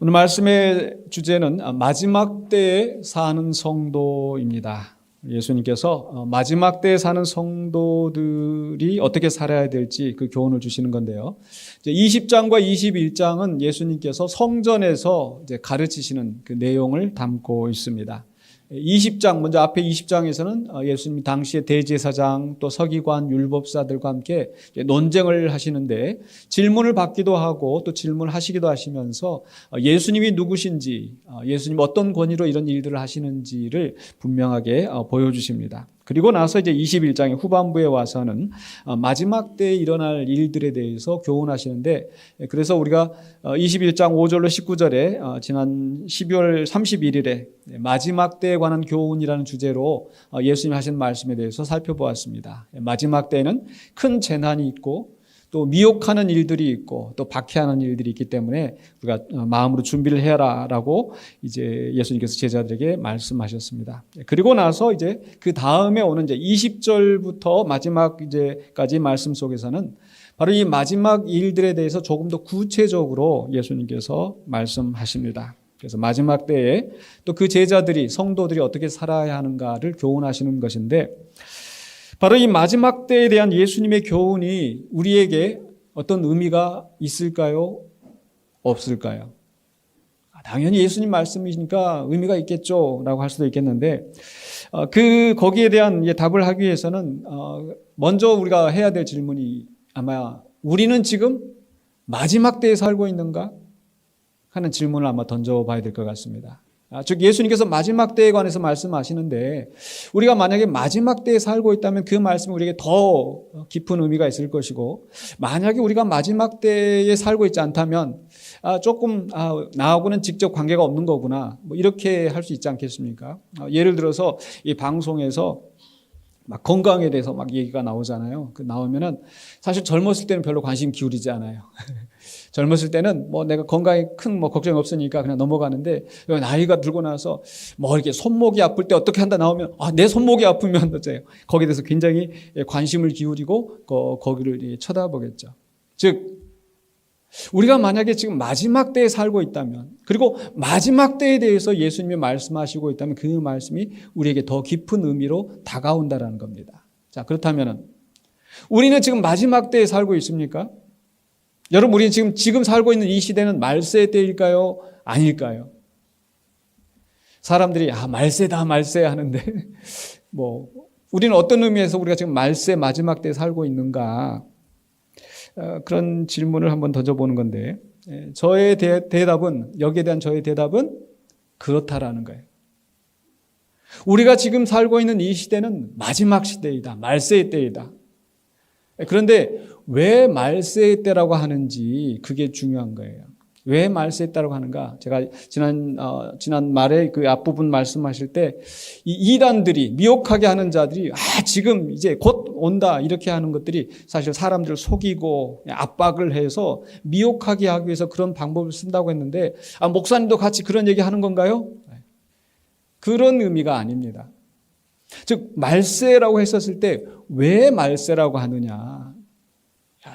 오늘 말씀의 주제는 마지막 때에 사는 성도입니다. 예수님께서 마지막 때에 사는 성도들이 어떻게 살아야 될지 그 교훈을 주시는 건데요. 20장과 21장은 예수님께서 성전에서 가르치시는 그 내용을 담고 있습니다. 20장, 먼저 앞에 20장에서는 예수님이 당시의 대제사장 또 서기관 율법사들과 함께 논쟁을 하시는데 질문을 받기도 하고 또 질문을 하시기도 하시면서 예수님이 누구신지, 예수님 어떤 권위로 이런 일들을 하시는지를 분명하게 보여주십니다. 그리고 나서 이제 21장의 후반부에 와서는 마지막 때에 일어날 일들에 대해서 교훈하시는데, 그래서 우리가 21장 5절로 19절에 지난 12월 31일에 마지막 때에 관한 교훈이라는 주제로 예수님이 하신 말씀에 대해서 살펴보았습니다. 마지막 때에는 큰 재난이 있고 또 미혹하는 일들이 있고 또 박해하는 일들이 있기 때문에 우리가 마음으로 준비를 해라라고 이제 예수님께서 제자들에게 말씀하셨습니다. 그리고 나서 이제 그 다음에 오는 이제 20절부터 마지막 이제까지 말씀 속에서는 바로 이 마지막 일들에 대해서 조금 더 구체적으로 예수님께서 말씀하십니다. 그래서 마지막 때에 또 그 제자들이 성도들이 어떻게 살아야 하는가를 교훈하시는 것인데, 바로 이 마지막 때에 대한 예수님의 교훈이 우리에게 어떤 의미가 있을까요? 없을까요? 당연히 예수님 말씀이니까 의미가 있겠죠 라고 할 수도 있겠는데, 거기에 대한 답을 하기 위해서는 먼저 우리가 해야 될 질문이 아마 우리는 지금 마지막 때에 살고 있는가 하는 질문을 아마 던져봐야 될 것 같습니다. 즉 예수님께서 마지막 때에 관해서 말씀하시는데, 우리가 만약에 마지막 때에 살고 있다면 그 말씀이 우리에게 더 깊은 의미가 있을 것이고, 만약에 우리가 마지막 때에 살고 있지 않다면 조금 나하고는 직접 관계가 없는 거구나, 뭐 이렇게 할 수 있지 않겠습니까? 예를 들어서 이 방송에서 막 건강에 대해서 막 얘기가 나오잖아요. 그 나오면은 사실 젊었을 때는 별로 관심 기울이지 않아요. 젊었을 때는 뭐 내가 건강에 큰 걱정이 없으니까 그냥 넘어가는데, 나이가 들고 나서 뭐 이렇게 손목이 아플 때 어떻게 한다 나오면 내 손목이 아프면 어째요? 거기에 대해서 굉장히 관심을 기울이고 거기를 쳐다보겠죠. 즉 우리가 만약에 지금 마지막 때에 살고 있다면, 그리고 마지막 때에 대해서 예수님이 말씀하시고 있다면 그 말씀이 우리에게 더 깊은 의미로 다가온다라는 겁니다. 자, 그렇다면은 우리는 지금 마지막 때에 살고 있습니까? 여러분, 우리 지금 살고 있는 이 시대는 말세 때일까요? 아닐까요? 사람들이 말세다 말세 하는데 우리는 어떤 의미에서 우리가 지금 말세 마지막 때에 살고 있는가? 그런 질문을 한번 던져보는 건데, 저의 대답은, 여기에 대한 저의 대답은 그렇다라는 거예요. 우리가 지금 살고 있는 이 시대는 마지막 시대이다, 말세의 때이다. 그런데 왜 말세의 때라고 하는지 그게 중요한 거예요. 왜 말세의 때라고 하는가? 제가 지난 말에 그 앞부분 말씀하실 때 이 이단들이, 미혹하게 하는 자들이 지금 이제 곧 온다 이렇게 하는 것들이 사실 사람들을 속이고 압박을 해서 미혹하게 하기 위해서 그런 방법을 쓴다고 했는데, 목사님도 같이 그런 얘기 하는 건가요? 그런 의미가 아닙니다. 즉 말세라고 했었을 때 왜 말세라고 하느냐?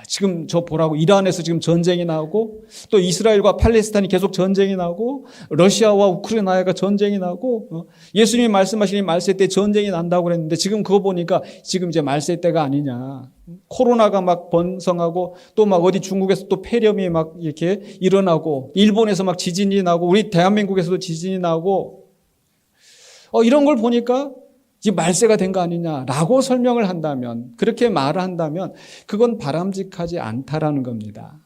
지금 저 보라고, 이란에서 지금 전쟁이 나고 또 이스라엘과 팔레스타인이 계속 전쟁이 나고 러시아와 우크라이나가 전쟁이 나고 예수님이 말씀하신 이 말세 때 전쟁이 난다고 그랬는데, 지금 그거 보니까 지금 이제 말세 때가 아니냐. 코로나가 막 번성하고 또 막 어디 중국에서 또 폐렴이 막 이렇게 일어나고 일본에서 막 지진이 나고 우리 대한민국에서도 지진이 나고 이런 걸 보니까 이제 말세가 된 거 아니냐라고 설명을 한다면, 그렇게 말을 한다면 그건 바람직하지 않다라는 겁니다.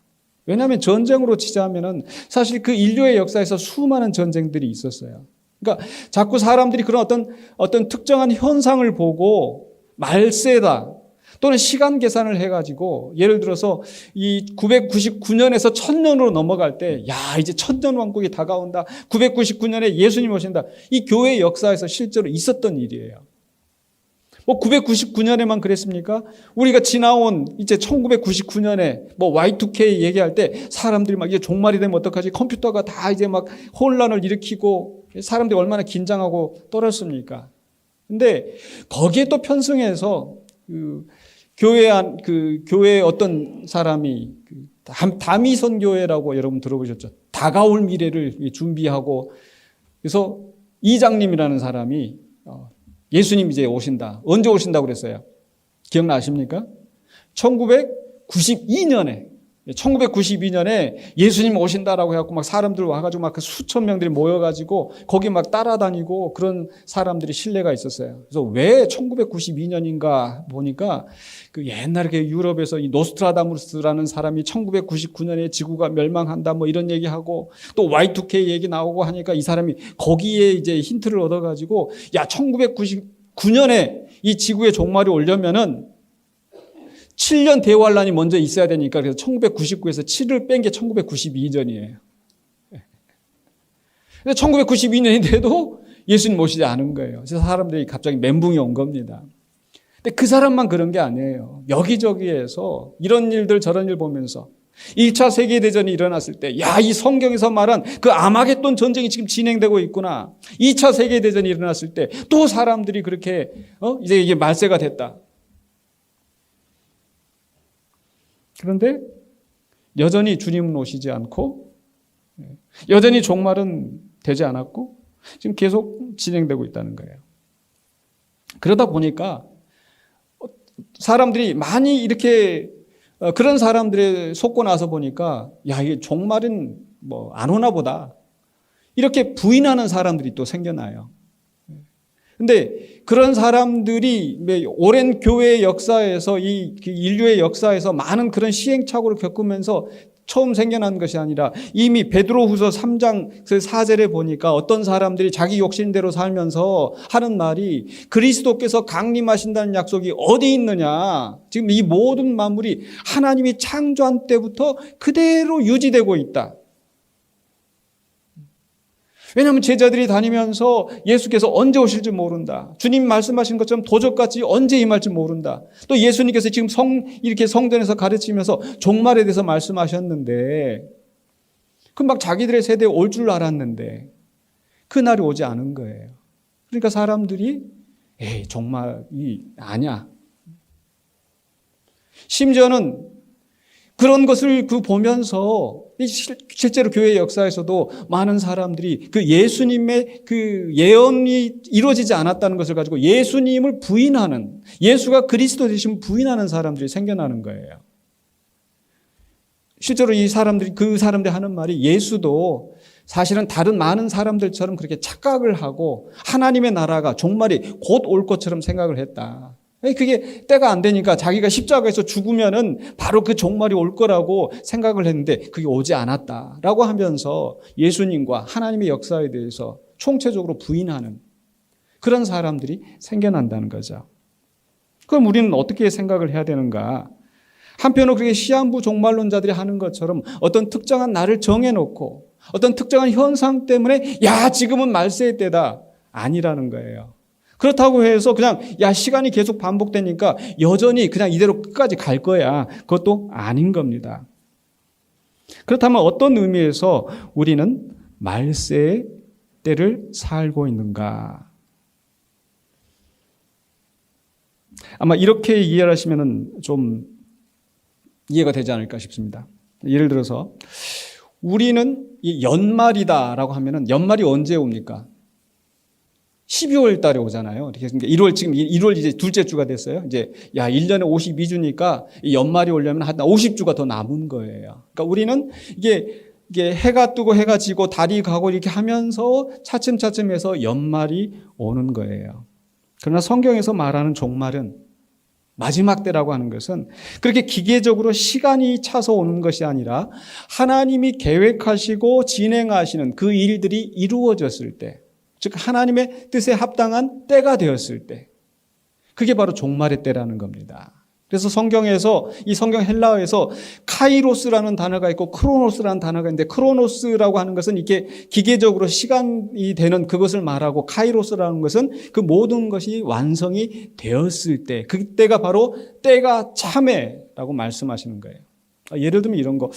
왜냐하면 전쟁으로 치자면은 사실 그 인류의 역사에서 수많은 전쟁들이 있었어요. 그러니까 자꾸 사람들이 그런 어떤 특정한 현상을 보고 말세다 또는 시간 계산을 해가지고, 예를 들어서 이 999년에서 1000년으로 넘어갈 때, 이제 1000년 왕국이 다가온다. 999년에 예수님 오신다. 이 교회 역사에서 실제로 있었던 일이에요. 999년에만 그랬습니까? 우리가 지나온 이제 1999년에 Y2K 얘기할 때 사람들이 막 이제 종말이 되면 어떡하지? 컴퓨터가 다 이제 막 혼란을 일으키고 사람들이 얼마나 긴장하고 떨었습니까? 근데 거기에 또 편승해서 교회 어떤 사람이 다미선 교회라고 여러분 들어보셨죠? 다가올 미래를 준비하고, 그래서 이장님이라는 사람이 예수님 이제 오신다. 언제 오신다고 그랬어요? 기억나십니까? 1992년에 예수님 오신다라고 해갖고 막 사람들 와가지고 막 그 수천 명들이 모여가지고 거기 막 따라다니고 그런 사람들이 신뢰가 있었어요. 그래서 왜 1992년인가 보니까 그 옛날에 유럽에서 이 노스트라다무스라는 사람이 1999년에 지구가 멸망한다 뭐 이런 얘기하고 또 Y2K 얘기 나오고 하니까 이 사람이 거기에 이제 힌트를 얻어가지고 야 1999년에 이 지구의 종말이 오려면은 7년 대환란이 먼저 있어야 되니까 그래서 1999에서 7을 뺀 게 1992년이에요. 근데 1992년인데도 예수님 오시지 않은 거예요. 그래서 사람들이 갑자기 멘붕이 온 겁니다. 근데 그 사람만 그런 게 아니에요. 여기저기에서 이런 일들 저런 일 보면서 1차 세계대전이 일어났을 때, 야, 이 성경에서 말한 그 아마겟돈 전쟁이 지금 진행되고 있구나. 2차 세계대전이 일어났을 때 또 사람들이 그렇게 이제 이게 말세가 됐다. 그런데 여전히 주님은 오시지 않고 여전히 종말은 되지 않았고 지금 계속 진행되고 있다는 거예요. 그러다 보니까 사람들이 많이 이렇게 그런 사람들에 속고 나서 보니까 야, 이게 종말은 뭐 안 오나 보다. 이렇게 부인하는 사람들이 또 생겨나요. 근데 그런 사람들이 오랜 교회의 역사에서 이 인류의 역사에서 많은 그런 시행착오를 겪으면서 처음 생겨난 것이 아니라 이미 베드로후서 3장 4절에 보니까 어떤 사람들이 자기 욕심대로 살면서 하는 말이 그리스도께서 강림하신다는 약속이 어디 있느냐. 지금 이 모든 만물이 하나님이 창조한 때부터 그대로 유지되고 있다. 왜냐하면 제자들이 다니면서 예수께서 언제 오실지 모른다. 주님 말씀하신 것처럼 도적같이 언제 임할지 모른다. 또 예수님께서 지금 이렇게 성전에서 가르치면서 종말에 대해서 말씀하셨는데 그 막 자기들의 세대에 올 줄 알았는데 그날이 오지 않은 거예요. 그러니까 사람들이 에이 종말이 아니야. 심지어는 그런 것을 보면서 실제로 교회 역사에서도 많은 사람들이 그 예수님의 그 예언이 이루어지지 않았다는 것을 가지고 예수님을 부인하는, 예수가 그리스도 되심을 부인하는 사람들이 생겨나는 거예요. 실제로 이 사람들이, 그 사람들이 하는 말이 예수도 사실은 다른 많은 사람들처럼 그렇게 착각을 하고 하나님의 나라가 종말이 곧 올 것처럼 생각을 했다. 그게 때가 안 되니까 자기가 십자가에서 죽으면은 바로 그 종말이 올 거라고 생각을 했는데 그게 오지 않았다라고 하면서 예수님과 하나님의 역사에 대해서 총체적으로 부인하는 그런 사람들이 생겨난다는 거죠. 그럼 우리는 어떻게 생각을 해야 되는가? 한편으로 그렇게 시한부 종말론자들이 하는 것처럼 어떤 특정한 날을 정해놓고 어떤 특정한 현상 때문에 야 지금은 말세의 때다 아니라는 거예요. 그렇다고 해서 그냥 야 시간이 계속 반복되니까 여전히 그냥 이대로 끝까지 갈 거야. 그것도 아닌 겁니다. 그렇다면 어떤 의미에서 우리는 말세의 때를 살고 있는가? 아마 이렇게 이해를 하시면 좀 이해가 되지 않을까 싶습니다. 예를 들어서 우리는 이 연말이다라고 하면은 연말이 언제 옵니까? 12월 달에 오잖아요. 그러니까 1월, 지금 1월 이제 둘째 주가 됐어요. 이제, 1년에 52주니까 연말이 오려면 한 50주가 더 남은 거예요. 그러니까 우리는 이게 해가 뜨고 해가 지고 달이 가고 이렇게 하면서 차츰차츰 해서 연말이 오는 거예요. 그러나 성경에서 말하는 종말은 마지막 때라고 하는 것은 그렇게 기계적으로 시간이 차서 오는 것이 아니라 하나님이 계획하시고 진행하시는 그 일들이 이루어졌을 때, 즉 하나님의 뜻에 합당한 때가 되었을 때 그게 바로 종말의 때라는 겁니다. 그래서 성경에서 이 성경 헬라어에서 카이로스라는 단어가 있고 크로노스라는 단어가 있는데 크로노스라고 하는 것은 이렇게 기계적으로 시간이 되는 그것을 말하고 카이로스라는 것은 그 모든 것이 완성이 되었을 때 그때가 바로 때가 참에라고 말씀하시는 거예요. 예를 들면 이런 거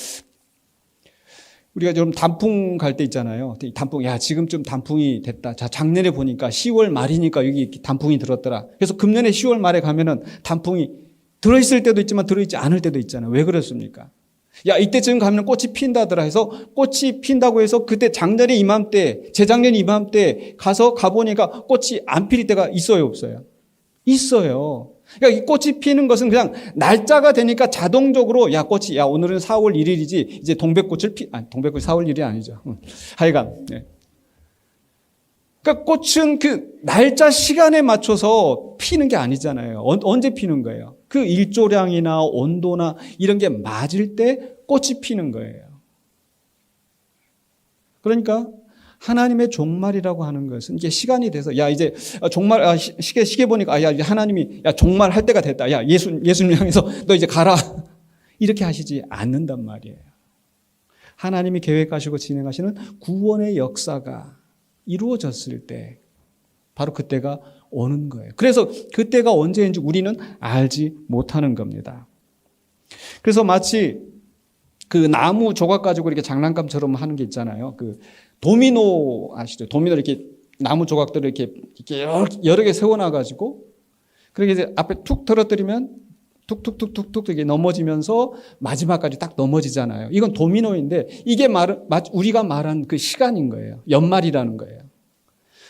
우리가 좀 단풍 갈 때 있잖아요. 단풍, 지금쯤 단풍이 됐다. 자, 작년에 보니까 10월 말이니까 여기 단풍이 들었더라. 그래서 금년에 10월 말에 가면은 단풍이 들어있을 때도 있지만 들어있지 않을 때도 있잖아요. 왜 그렇습니까? 야, 이때쯤 가면 꽃이 핀다더라 해서 꽃이 핀다고 해서 그때 작년에 이맘때, 재작년 이맘때 가보니까 꽃이 안 필 때가 있어요, 없어요? 있어요. 그러니까 이 꽃이 피는 것은 그냥 날짜가 되니까 자동적으로 야, 오늘은 4월 1일이지 이제 동백꽃이 4월 1일이 아니죠. 하여간. 네. 그러니까 꽃은 그 날짜 시간에 맞춰서 피는 게 아니잖아요. 언제 피는 거예요? 그 일조량이나 온도나 이런 게 맞을 때 꽃이 피는 거예요. 그러니까 하나님의 종말이라고 하는 것은 이게 시간이 돼서 이제 종말 시계 보니까 이제 하나님이 종말 할 때가 됐다. 예수님 향해서 너 이제 가라. 이렇게 하시지 않는단 말이에요. 하나님이 계획하시고 진행하시는 구원의 역사가 이루어졌을 때 바로 그때가 오는 거예요. 그래서 그때가 언제인지 우리는 알지 못하는 겁니다. 그래서 마치 그 나무 조각 가지고 이렇게 장난감처럼 하는 게 있잖아요. 그 도미노 아시죠? 도미노 이렇게 나무 조각들을 이렇게 여러 개 세워놔가지고 그렇게 이제 앞에 툭 떨어뜨리면 툭툭툭툭툭 이게 넘어지면서 마지막까지 딱 넘어지잖아요. 이건 도미노인데 이게 우리가 말한 그 시간인 거예요. 연말이라는 거예요.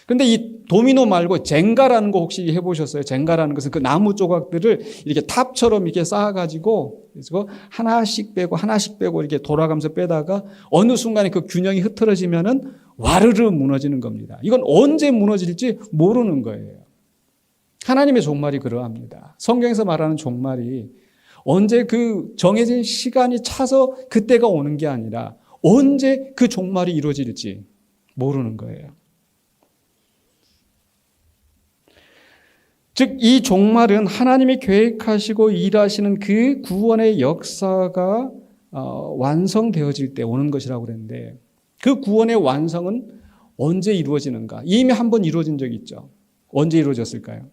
근데 이 도미노 말고 젠가라는 거 혹시 해보셨어요? 젠가라는 것은 그 나무 조각들을 이렇게 탑처럼 이렇게 쌓아가지고 그래서 하나씩 빼고 이렇게 돌아가면서 빼다가 어느 순간에 그 균형이 흐트러지면은 와르르 무너지는 겁니다. 이건 언제 무너질지 모르는 거예요. 하나님의 종말이 그러합니다. 성경에서 말하는 종말이 언제 그 정해진 시간이 차서 그때가 오는 게 아니라 언제 그 종말이 이루어질지 모르는 거예요. 즉, 이 종말은 하나님이 계획하시고 일하시는 그 구원의 역사가 완성되어질 때 오는 것이라고 그랬는데 그 구원의 완성은 언제 이루어지는가? 이미 한번 이루어진 적이 있죠. 언제 이루어졌을까요?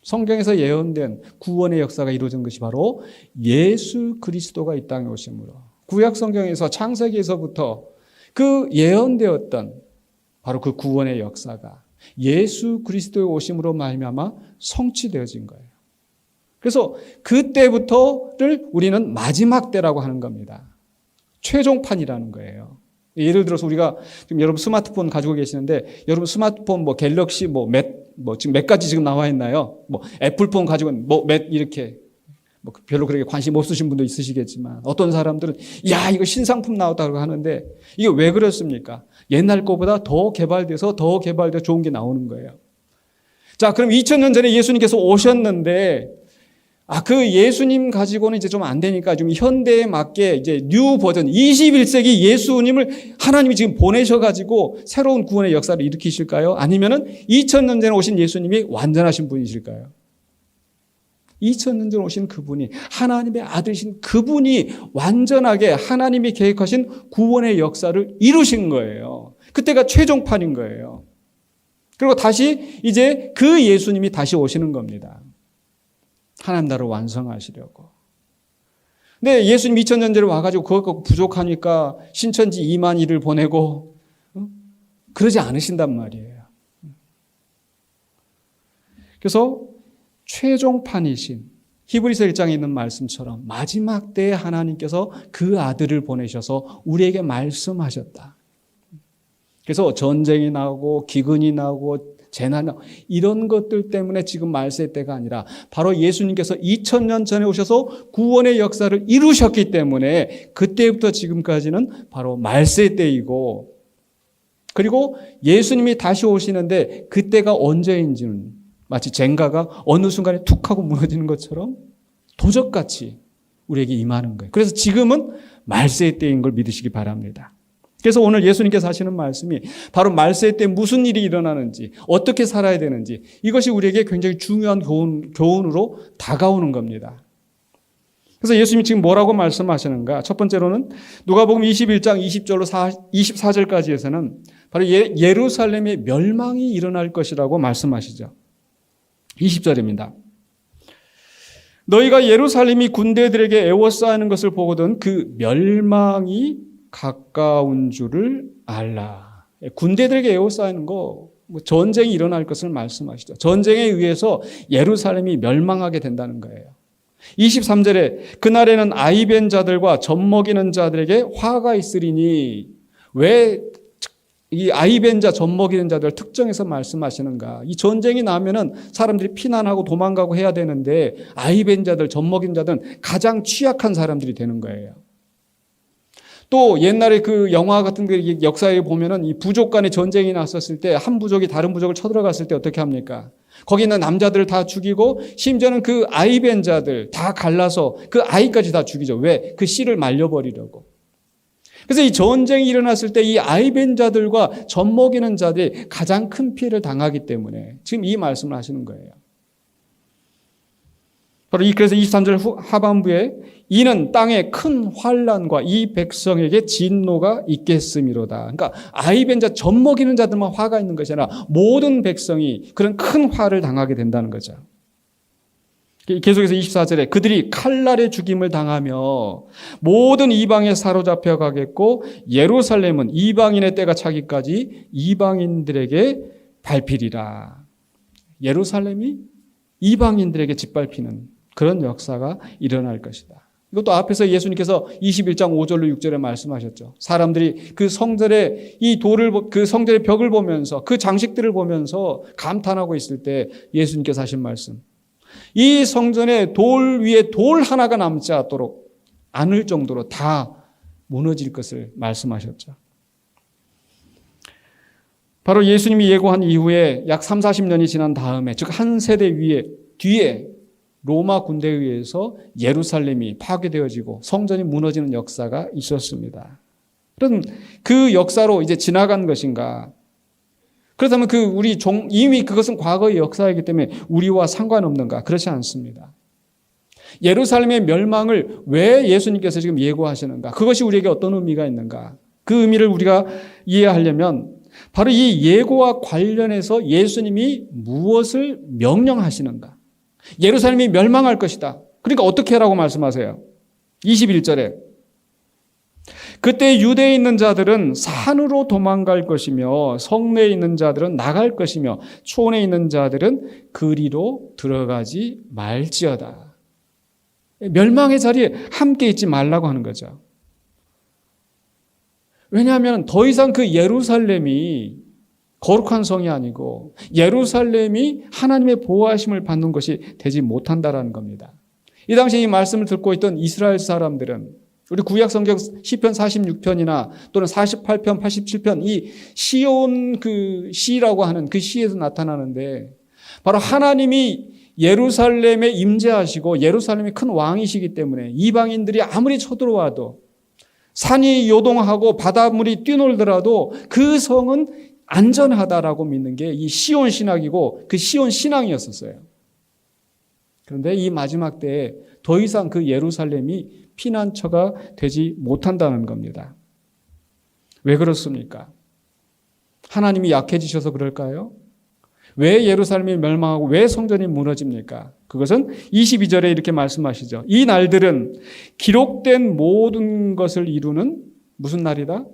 성경에서 예언된 구원의 역사가 이루어진 것이 바로 예수 그리스도가 이 땅에 오심으로 구약 성경에서 창세기에서부터 그 예언되었던 바로 그 구원의 역사가 예수 그리스도의 오심으로 말미암아 성취되어진 거예요. 그래서 그때부터를 우리는 마지막 때라고 하는 겁니다. 최종판이라는 거예요. 예를 들어서 우리가 지금 여러분 스마트폰 가지고 계시는데 여러분 스마트폰 갤럭시 지금 몇 가지 지금 나와 있나요? 애플폰 가지고 이렇게 별로 그렇게 관심 없으신 분도 있으시겠지만 어떤 사람들은 이거 신상품 나왔다고 하는데 이게 왜 그렇습니까? 옛날 거보다 더 개발돼서 좋은 게 나오는 거예요. 자, 그럼 2000년 전에 예수님께서 오셨는데 그 예수님 가지고는 이제 좀 안 되니까 좀 현대에 맞게 이제 뉴 버전 21세기 예수님을 하나님이 지금 보내셔가지고 새로운 구원의 역사를 일으키실까요? 아니면은 2000년 전에 오신 예수님이 완전하신 분이실까요? 2000년 전에 오신 그분이 하나님의 아들이신 그분이 완전하게 하나님이 계획하신 구원의 역사를 이루신 거예요. 그때가 최종판인 거예요. 그리고 다시 이제 그 예수님이 다시 오시는 겁니다. 하나님 나라를 완성하시려고. 근데 예수님 2000년 전에 와가지고 그것 부족하니까 신천지 2만 1을 보내고 그러지 않으신단 말이에요. 그래서 최종판이신 히브리서 1장에 있는 말씀처럼 마지막 때에 하나님께서 그 아들을 보내셔서 우리에게 말씀하셨다. 그래서 전쟁이 나고 기근이 나고 재난 이런 것들 때문에 지금 말세 때가 아니라 바로 예수님께서 2000년 전에 오셔서 구원의 역사를 이루셨기 때문에 그때부터 지금까지는 바로 말세 때이고 그리고 예수님이 다시 오시는데 그때가 언제인지는 마치 젠가가 어느 순간에 툭 하고 무너지는 것처럼 도적같이 우리에게 임하는 거예요. 그래서 지금은 말세 때인 걸 믿으시기 바랍니다. 그래서 오늘 예수님께서 하시는 말씀이 바로 말세 때 무슨 일이 일어나는지 어떻게 살아야 되는지 이것이 우리에게 굉장히 중요한 교훈으로 다가오는 겁니다. 그래서 예수님이 지금 뭐라고 말씀하시는가? 첫 번째로는 누가복음 21장 20절로 24절까지에서는 바로 예루살렘의 멸망이 일어날 것이라고 말씀하시죠. 20절입니다. 너희가 예루살렘이 군대들에게 에워싸이는 것을 보거든 그 멸망이 가까운 줄을 알라. 군대들에게 에워싸이는 거 전쟁이 일어날 것을 말씀하시죠. 전쟁에 의해서 예루살렘이 멸망하게 된다는 거예요. 23절에 그날에는 아이벤 자들과 젖먹이는 자들에게 화가 있으리니, 왜 이 아이벤 자, 젖먹이는 자들 특정해서 말씀하시는가? 이 전쟁이 나면은 사람들이 피난하고 도망가고 해야 되는데 아이벤 자들, 젖먹이는 자들은 가장 취약한 사람들이 되는 거예요. 또 옛날에 그 영화 같은 게 역사에 보면은 이 부족 간의 전쟁이 났었을 때 한 부족이 다른 부족을 쳐들어갔을 때 어떻게 합니까? 거기 있는 남자들을 다 죽이고 심지어는 그 아이벤 자들 다 갈라서 그 아이까지 다 죽이죠. 왜? 그 씨를 말려버리려고. 그래서 이 전쟁이 일어났을 때 이 아이벤 자들과 젖먹이는 자들이 가장 큰 피해를 당하기 때문에 지금 이 말씀을 하시는 거예요. 바로 그래서 23절 하반부에 이는 땅에 큰 환난과 이 백성에게 진노가 있겠음이로다. 그러니까 아이벤 자, 젖먹이는 자들만 화가 있는 것이 아니라 모든 백성이 그런 큰 화를 당하게 된다는 거죠. 계속해서 24절에 그들이 칼날에 죽임을 당하며 모든 이방에 사로잡혀 가겠고 예루살렘은 이방인의 때가 차기까지 이방인들에게 밟히리라. 예루살렘이 이방인들에게 짓밟히는 그런 역사가 일어날 것이다. 이것도 앞에서 예수님께서 21장 5절로 6절에 말씀하셨죠. 사람들이 그 성전의 이 돌을, 그 성전의 벽을 보면서 그 장식들을 보면서 감탄하고 있을 때 예수님께서 하신 말씀. 이 성전의 돌 위에 돌 하나가 남지 않을 정도로 다 무너질 것을 말씀하셨죠. 바로 예수님이 예고한 이후에 약 30-40년이 지난 다음에, 즉 한 세대 뒤에 로마 군대에 의해서 예루살렘이 파괴되어지고 성전이 무너지는 역사가 있었습니다. 그럼 그 역사로 이제 지나간 것인가? 그렇다면 이미 그것은 과거의 역사이기 때문에 우리와 상관없는가? 그렇지 않습니다. 예루살렘의 멸망을 왜 예수님께서 지금 예고하시는가? 그것이 우리에게 어떤 의미가 있는가? 그 의미를 우리가 이해하려면 바로 이 예고와 관련해서 예수님이 무엇을 명령하시는가? 예루살렘이 멸망할 것이다. 그러니까 어떻게 하라고 말씀하세요? 21절에 그때 유대에 있는 자들은 산으로 도망갈 것이며 성내에 있는 자들은 나갈 것이며 촌에 있는 자들은 그리로 들어가지 말지어다. 멸망의 자리에 함께 있지 말라고 하는 거죠. 왜냐하면 더 이상 그 예루살렘이 거룩한 성이 아니고 예루살렘이 하나님의 보호하심을 받는 것이 되지 못한다라는 겁니다. 이 당시에 이 말씀을 듣고 있던 이스라엘 사람들은 우리 구약 성경 시편 46편이나 또는 48편, 87편 이 시온 그 시라고 하는 그 시에서 나타나는데 바로 하나님이 예루살렘에 임재하시고 예루살렘이 큰 왕이시기 때문에 이방인들이 아무리 쳐들어와도 산이 요동하고 바닷물이 뛰놀더라도 그 성은 안전하다라고 믿는 게 이 시온 신학이고 그 시온 신앙이었었어요. 그런데 이 마지막 때에 더 이상 그 예루살렘이 피난처가 되지 못한다는 겁니다. 왜 그렇습니까? 하나님이 약해지셔서 그럴까요? 왜 예루살렘이 멸망하고 왜 성전이 무너집니까? 그것은 22절에 이렇게 말씀하시죠. 이 날들은 기록된 모든 것을 이루는 무슨 날이다?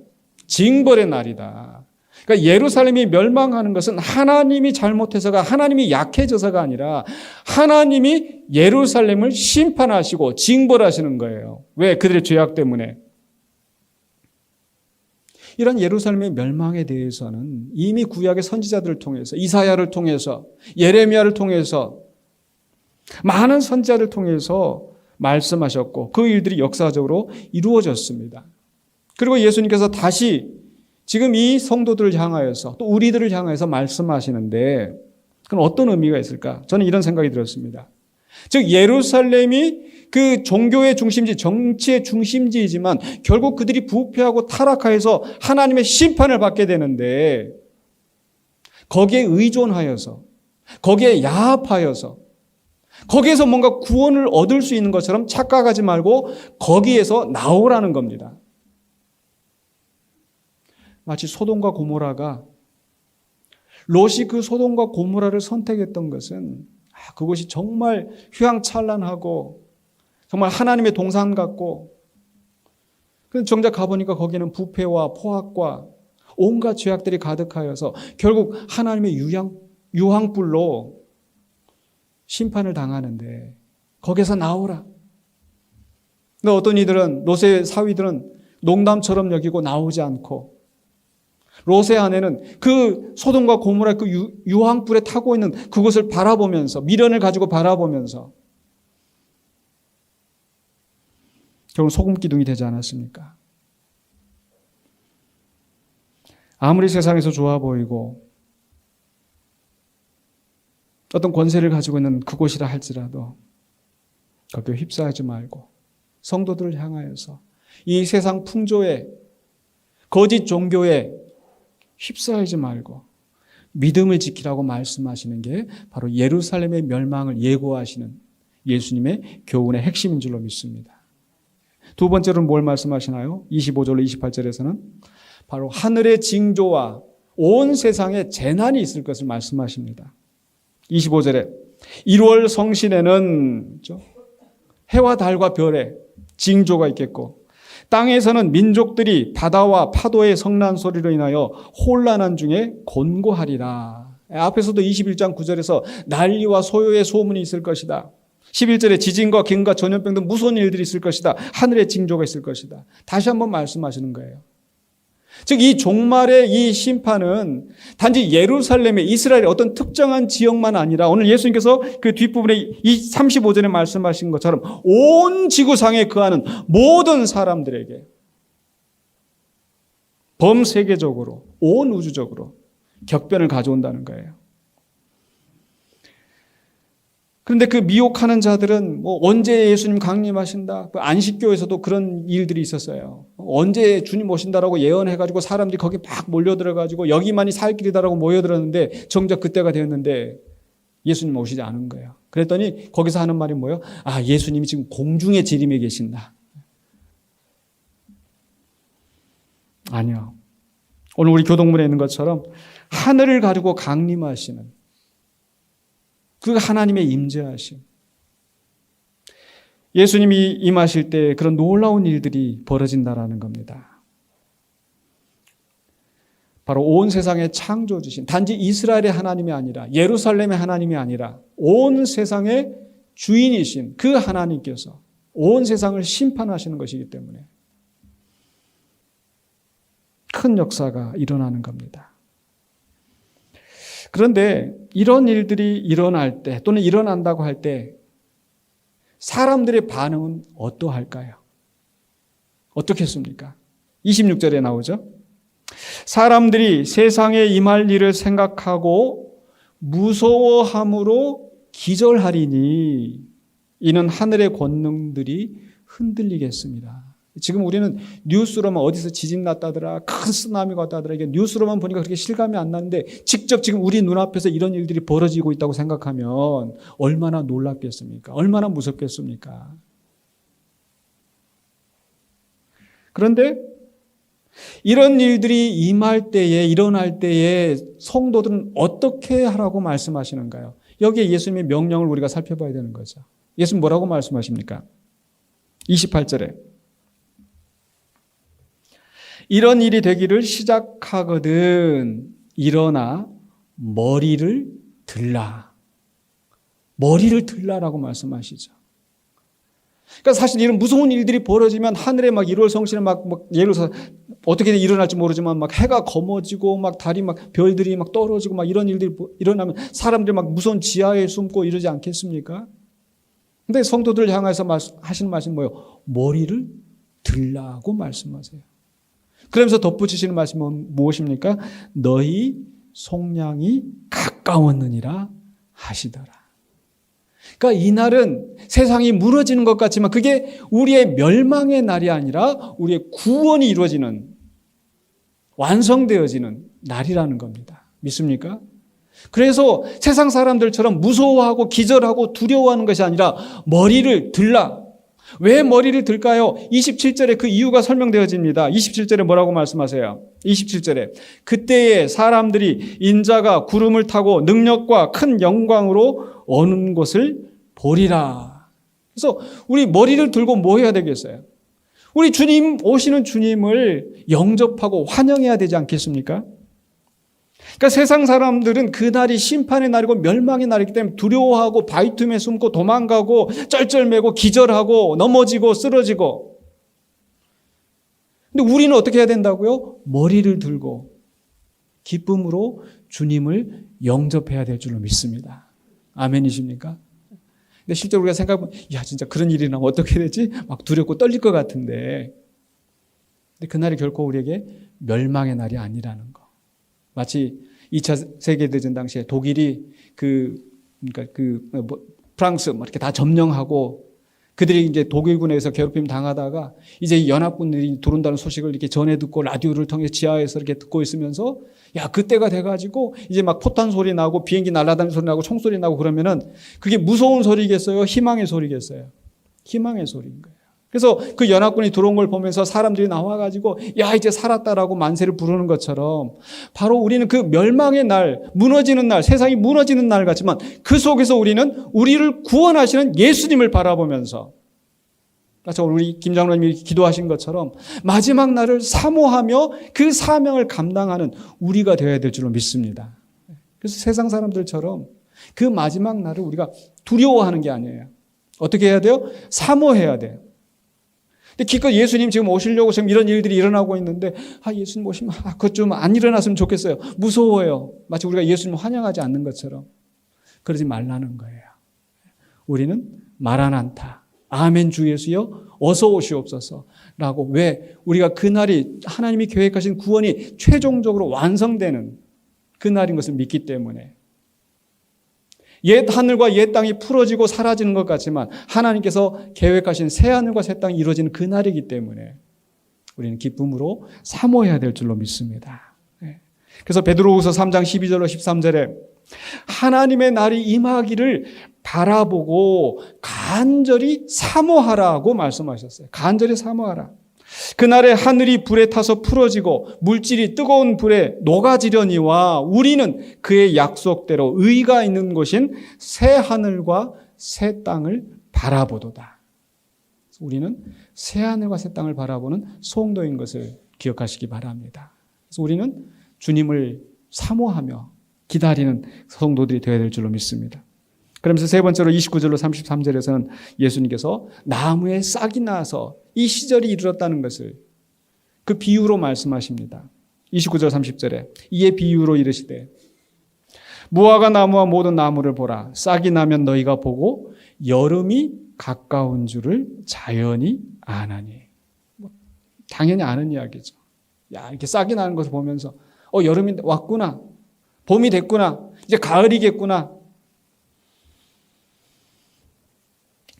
징벌의 날이다. 그러니까 예루살렘이 멸망하는 것은 하나님이 잘못해서가 하나님이 약해져서가 아니라 하나님이 예루살렘을 심판하시고 징벌하시는 거예요. 왜? 그들의 죄악 때문에. 이런 예루살렘의 멸망에 대해서는 이미 구약의 선지자들을 통해서 이사야를 통해서 예레미야를 통해서 많은 선지자를 통해서 말씀하셨고 그 일들이 역사적으로 이루어졌습니다. 그리고 예수님께서 다시 지금 이 성도들을 향하여서 또 우리들을 향해서 말씀하시는데 그럼 어떤 의미가 있을까? 저는 이런 생각이 들었습니다. 즉 예루살렘이 그 종교의 중심지, 정치의 중심지이지만 결국 그들이 부패하고 타락하여서 하나님의 심판을 받게 되는데 거기에 의존하여서 거기에 야합하여서 거기에서 뭔가 구원을 얻을 수 있는 것처럼 착각하지 말고 거기에서 나오라는 겁니다. 마치 소돔과 고모라가 롯이 그 소돔과 고모라를 선택했던 것은 그것이 정말 휘황찬란하고 정말 하나님의 동산 같고 그런데 정작 가보니까 거기는 부패와 포악과 온갖 죄악들이 가득하여서 결국 하나님의 유황불로 심판을 당하는데 거기서 나오라. 근데 어떤 이들은, 롯의 사위들은 농담처럼 여기고 나오지 않고, 롯의 아내는 그 소돔과 고모라 그 유황불에 타고 있는 그것을 바라보면서, 미련을 가지고 바라보면서 결국 소금 기둥이 되지 않았습니까? 아무리 세상에서 좋아 보이고 어떤 권세를 가지고 있는 그곳이라 할지라도 거기에 휩싸이지 말고 성도들을 향하여서 이 세상 풍조에, 거짓 종교에 휩싸이지 말고 믿음을 지키라고 말씀하시는 게 바로 예루살렘의 멸망을 예고하시는 예수님의 교훈의 핵심인 줄로 믿습니다. 두 번째로는 뭘 말씀하시나요? 25절로 28절에서는 바로 하늘의 징조와 온 세상에 재난이 있을 것을 말씀하십니다. 25절에 1월 성신에는 해와 달과 별에 징조가 있겠고, 땅에서는 민족들이 바다와 파도의 성난 소리로 인하여 혼란한 중에 곤고하리라. 앞에서도 21장 9절에서 난리와 소요의 소문이 있을 것이다. 11절에 지진과 기근과 전염병 등 무서운 일들이 있을 것이다. 하늘의 징조가 있을 것이다. 다시 한번 말씀하시는 거예요. 즉 이 종말의 이 심판은 단지 예루살렘의 이스라엘의 어떤 특정한 지역만 아니라 오늘 예수님께서 그 뒷부분에 이 35절에 말씀하신 것처럼 온 지구상에 거하는 모든 사람들에게 범세계적으로 온 우주적으로 격변을 가져온다는 거예요. 그런데 그 미혹하는 자들은 언제 예수님 강림하신다. 안식교에서도 그런 일들이 있었어요. 언제 주님 오신다라고 예언해가지고 사람들이 거기 막 몰려들어가지고 여기만이 살 길이다라고 모여들었는데 정작 그때가 되었는데 예수님 오시지 않은 거예요. 그랬더니 거기서 하는 말이 뭐예요? 아, 예수님이 지금 공중에 재림해 계신다. 아니요. 오늘 우리 교동문에 있는 것처럼 하늘을 가지고 강림하시는 그 하나님의 임재하심. 예수님이 임하실 때 그런 놀라운 일들이 벌어진다라는 겁니다. 바로 온 세상의 창조주신, 단지 이스라엘의 하나님이 아니라 예루살렘의 하나님이 아니라 온 세상의 주인이신 그 하나님께서 온 세상을 심판하시는 것이기 때문에 큰 역사가 일어나는 겁니다. 그런데 이런 일들이 일어날 때 또는 일어난다고 할 때 사람들의 반응은 어떠할까요? 어떻겠습니까? 26절에 나오죠. 사람들이 세상에 임할 일을 생각하고 무서워함으로 기절하리니 이는 하늘의 권능들이 흔들리겠습니다. 지금 우리는 뉴스로만 어디서 지진 났다더라, 큰 쓰나미가 왔다더라, 이게 뉴스로만 보니까 그렇게 실감이 안 나는데 직접 지금 우리 눈앞에서 이런 일들이 벌어지고 있다고 생각하면 얼마나 놀랍겠습니까? 얼마나 무섭겠습니까? 그런데 이런 일들이 임할 때에, 일어날 때에 성도들은 어떻게 하라고 말씀하시는가요? 여기에 예수님의 명령을 우리가 살펴봐야 되는 거죠. 예수님 뭐라고 말씀하십니까? 28절에 이런 일이 되기를 시작하거든 일어나 머리를 들라. 머리를 들라라고 말씀하시죠. 그러니까 사실 이런 무서운 일들이 벌어지면 하늘에 막 1월 성신에 막 예를 들어서 어떻게 일어날지 모르지만 막 해가 검어지고 막 달이 막 별들이 막 떨어지고 막 이런 일들이 일어나면 사람들이 막 무서운 지하에 숨고 이러지 않겠습니까? 근데 성도들 향해서 하시는 말씀이 뭐예요? 머리를 들라고 말씀하세요. 그러면서 덧붙이시는 말씀은 무엇입니까? 너희 속량이 가까웠느니라 하시더라. 그러니까 이날은 세상이 무너지는 것 같지만 그게 우리의 멸망의 날이 아니라 우리의 구원이 이루어지는, 완성되어지는 날이라는 겁니다. 믿습니까? 그래서 세상 사람들처럼 무서워하고 기절하고 두려워하는 것이 아니라 머리를 들라. 왜 머리를 들까요? 27절에 그 이유가 설명되어집니다. 27절에 뭐라고 말씀하세요? 27절에 그때에 사람들이 인자가 구름을 타고 능력과 큰 영광으로 오는 것을 보리라. 그래서 우리 머리를 들고 뭐 해야 되겠어요? 우리 주님, 오시는 주님을 영접하고 환영해야 되지 않겠습니까? 그러니까 세상 사람들은 그날이 심판의 날이고 멸망의 날이기 때문에 두려워하고 바위 틈에 숨고 도망가고 쩔쩔매고 기절하고 넘어지고 쓰러지고. 근데 우리는 어떻게 해야 된다고요? 머리를 들고 기쁨으로 주님을 영접해야 될 줄로 믿습니다. 아멘이십니까? 근데 실제로 우리가 생각해보면 야 진짜 그런 일이 나면 어떻게 되지? 막 두렵고 떨릴 것 같은데, 근데 그날이 결코 우리에게 멸망의 날이 아니라는 거. 마치 2차 세계대전 당시에 독일이 프랑스 이렇게 다 점령하고 그들이 이제 독일군에서 괴롭힘 당하다가 이제 연합군들이 들어온다는 소식을 이렇게 전해 듣고 라디오를 통해 지하에서 이렇게 듣고 있으면서 야 그때가 돼가지고 이제 막 포탄 소리 나고 비행기 날아다니는 소리 나고 총소리 나고 그러면은 그게 무서운 소리겠어요? 희망의 소리겠어요? 희망의 소리인 거예요. 그래서 그 연합군이 들어온 걸 보면서 사람들이 나와가지고 야 이제 살았다라고 만세를 부르는 것처럼 바로 우리는 그 멸망의 날, 무너지는 날, 세상이 무너지는 날 같지만 그 속에서 우리는 우리를 구원하시는 예수님을 바라보면서 우리 김 장로님이 기도하신 것처럼 마지막 날을 사모하며 그 사명을 감당하는 우리가 되어야 될 줄로 믿습니다. 그래서 세상 사람들처럼 그 마지막 날을 우리가 두려워하는 게 아니에요. 어떻게 해야 돼요? 사모해야 돼요. 근데 기껏 예수님 지금 오시려고 지금 이런 일들이 일어나고 있는데 예수님 오시면 그것 좀 안 일어났으면 좋겠어요. 무서워요. 마치 우리가 예수님을 환영하지 않는 것처럼. 그러지 말라는 거예요. 우리는 마라난타, 아멘 주 예수여 어서 오시옵소서 라고. 왜? 우리가 그날이 하나님이 계획하신 구원이 최종적으로 완성되는 그날인 것을 믿기 때문에. 옛 하늘과 옛 땅이 풀어지고 사라지는 것 같지만 하나님께서 계획하신 새 하늘과 새 땅이 이루어지는 그날이기 때문에 우리는 기쁨으로 사모해야 될 줄로 믿습니다. 그래서 베드로후서 3장 12절로 13절에 하나님의 날이 임하기를 바라보고 간절히 사모하라고 말씀하셨어요. 간절히 사모하라. 그날에 하늘이 불에 타서 풀어지고 물질이 뜨거운 불에 녹아지려니와 우리는 그의 약속대로 의가 있는 곳인 새 하늘과 새 땅을 바라보도다. 우리는 새 하늘과 새 땅을 바라보는 성도인 것을 기억하시기 바랍니다. 그래서 우리는 주님을 사모하며 기다리는 성도들이 되어야 될 줄로 믿습니다. 그러면서 세 번째로 29절로 33절에서는 예수님께서 나무에 싹이 나서 이 시절이 이르렀다는 것을 그 비유로 말씀하십니다. 29절 30절에 이에 비유로 이르시되 무화과 나무와 모든 나무를 보라. 싹이 나면 너희가 보고 여름이 가까운 줄을 자연히 아나니. 당연히 아는 이야기죠. 야, 이렇게 싹이 나는 것을 보면서 여름이 왔구나. 봄이 됐구나. 이제 가을이겠구나.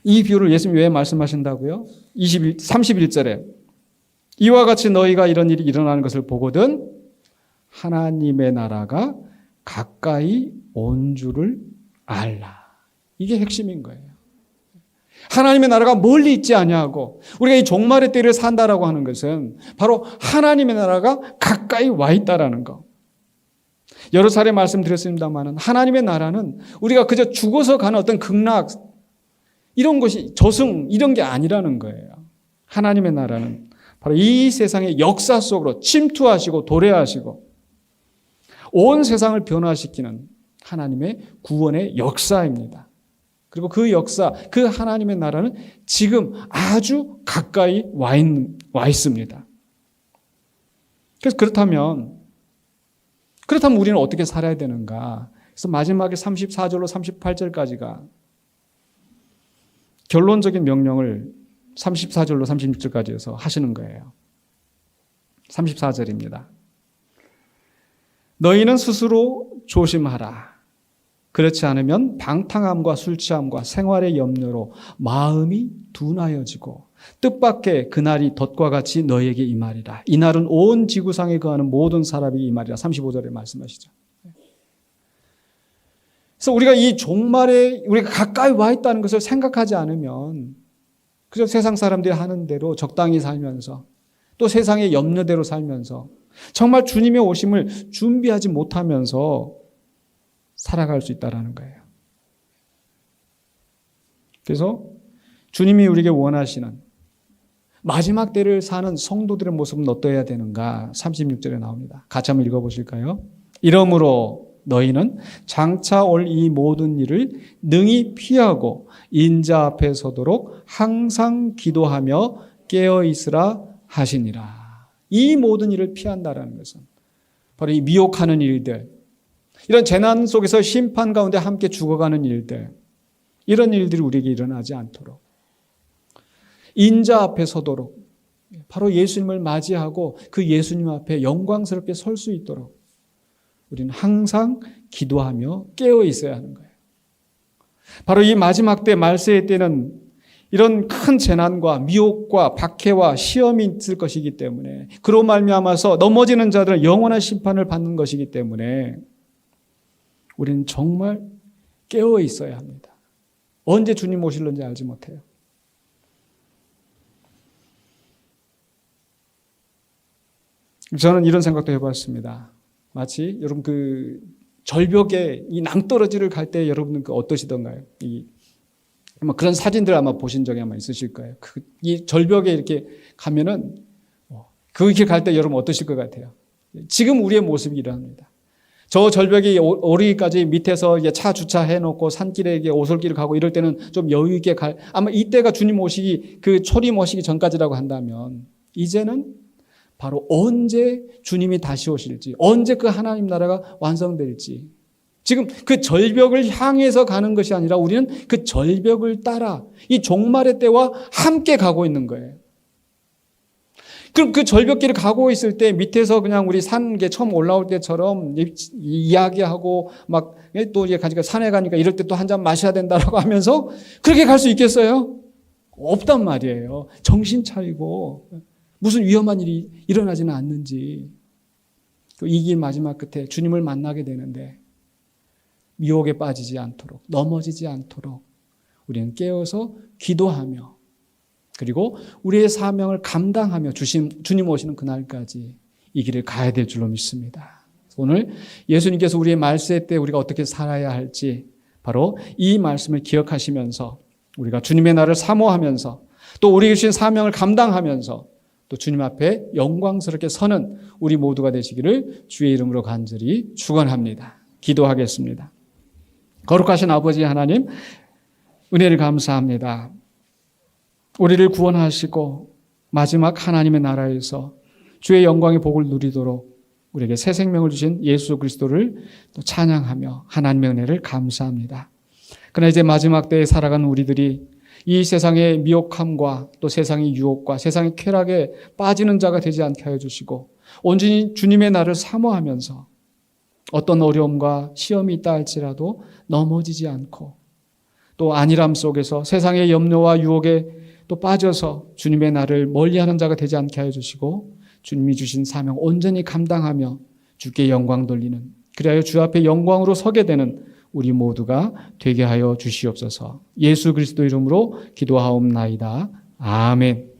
이 비유를 예수님이 왜 말씀하신다고요? 31절에 이와 같이 너희가 이런 일이 일어나는 것을 보거든 하나님의 나라가 가까이 온 줄을 알라. 이게 핵심인 거예요. 하나님의 나라가 멀리 있지 아니하고 우리가 이 종말의 때를 산다라고 하는 것은 바로 하나님의 나라가 가까이 와 있다라는 거. 여러 차례 말씀드렸습니다만 하나님의 나라는 우리가 그저 죽어서 가는 어떤 극락 이런 것이 저승 이런 게 아니라는 거예요. 하나님의 나라는 바로 이 세상의 역사 속으로 침투하시고 도래하시고 온 세상을 변화시키는 하나님의 구원의 역사입니다. 그리고 그 역사, 그 하나님의 나라는 지금 아주 가까이 와 있습니다. 그래서 그렇다면 우리는 어떻게 살아야 되는가? 그래서 마지막에 34절로 38절까지가 결론적인 명령을 34절로 36절까지 해서 하시는 거예요. 34절입니다. 너희는 스스로 조심하라. 그렇지 않으면 방탕함과 술 취함과 생활의 염려로 마음이 둔하여지고 뜻밖의 그날이 덫과 같이 너희에게 임하리라. 이날은 온 지구상에 거하는 모든 사람에게 임하리라. 35절에 말씀하시죠. 그래서 우리가 이 종말에 우리가 가까이 와 있다는 것을 생각하지 않으면 그저 세상 사람들이 하는 대로 적당히 살면서 또 세상의 염려대로 살면서 정말 주님의 오심을 준비하지 못하면서 살아갈 수 있다는 거예요. 그래서 주님이 우리에게 원하시는 마지막 때를 사는 성도들의 모습은 어떠해야 되는가? 36절에 나옵니다. 같이 한번 읽어보실까요? 이러므로 너희는 장차 올 이 모든 일을 능히 피하고 인자 앞에 서도록 항상 기도하며 깨어 있으라 하시니라. 이 모든 일을 피한다라는 것은 바로 이 미혹하는 일들, 이런 재난 속에서 심판 가운데 함께 죽어가는 일들, 이런 일들이 우리에게 일어나지 않도록 인자 앞에 서도록 바로 예수님을 맞이하고 그 예수님 앞에 영광스럽게 설 수 있도록 우리는 항상 기도하며 깨어 있어야 하는 거예요. 바로 이 마지막 때, 말세의 때는 이런 큰 재난과 미혹과 박해와 시험이 있을 것이기 때문에, 그로 말미암아서 넘어지는 자들은 영원한 심판을 받는 것이기 때문에 우리는 정말 깨어 있어야 합니다. 언제 주님 오실는지 알지 못해요. 저는 이런 생각도 해봤습니다. 마치 여러분 그 절벽에 이 낭떠러지를 갈 때 여러분은 그 어떠시던가요? 아마 그런 사진들 아마 보신 적이 아마 있으실 거예요. 이 절벽에 이렇게 가면은 그 길 갈 때 여러분 어떠실 것 같아요? 지금 우리의 모습이 이러합니다. 저 절벽에 오르기까지 밑에서 차 주차해 놓고 산길에 오솔길을 가고 이럴 때는 좀 여유 있게 아마 이때가 주님 오시기, 그 초림 오시기 전까지라고 한다면, 이제는 바로 언제 주님이 다시 오실지, 언제 그 하나님 나라가 완성될지, 지금 그 절벽을 향해서 가는 것이 아니라 우리는 그 절벽을 따라 이 종말의 때와 함께 가고 있는 거예요. 그럼 그 절벽길을 가고 있을 때 밑에서 그냥 우리 산에 처음 올라올 때처럼 이야기하고 막 또 이제 가니까 산에 가니까 이럴 때 또 한 잔 마셔야 된다라고 하면서 그렇게 갈 수 있겠어요? 없단 말이에요. 정신 차리고 무슨 위험한 일이 일어나지는 않는지, 이 길 마지막 끝에 주님을 만나게 되는데 미혹에 빠지지 않도록, 넘어지지 않도록 우리는 깨어서 기도하며, 그리고 우리의 사명을 감당하며 주님 오시는 그날까지 이 길을 가야 될 줄로 믿습니다. 오늘 예수님께서 우리의 말세 때 우리가 어떻게 살아야 할지 바로 이 말씀을 기억하시면서 우리가 주님의 날을 사모하면서 또 우리에게 주신 사명을 감당하면서 또 주님 앞에 영광스럽게 서는 우리 모두가 되시기를 주의 이름으로 간절히 축원합니다. 기도하겠습니다. 거룩하신 아버지 하나님, 은혜를 감사합니다. 우리를 구원하시고 마지막 하나님의 나라에서 주의 영광의 복을 누리도록 우리에게 새 생명을 주신 예수 그리스도를 또 찬양하며 하나님의 은혜를 감사합니다. 그러나 이제 마지막 때에 살아가는 우리들이 이 세상의 미혹함과 또 세상의 유혹과 세상의 쾌락에 빠지는 자가 되지 않게 하여 주시고 온전히 주님의 날을 사모하면서 어떤 어려움과 시험이 있다 할지라도 넘어지지 않고 또 안일함 속에서 세상의 염려와 유혹에 또 빠져서 주님의 날을 멀리하는 자가 되지 않게 하여 주시고 주님이 주신 사명 온전히 감당하며 주께 영광 돌리는, 그리하여 주 앞에 영광으로 서게 되는 우리 모두가 되게 하여 주시옵소서. 예수 그리스도 이름으로 기도하옵나이다. 아멘.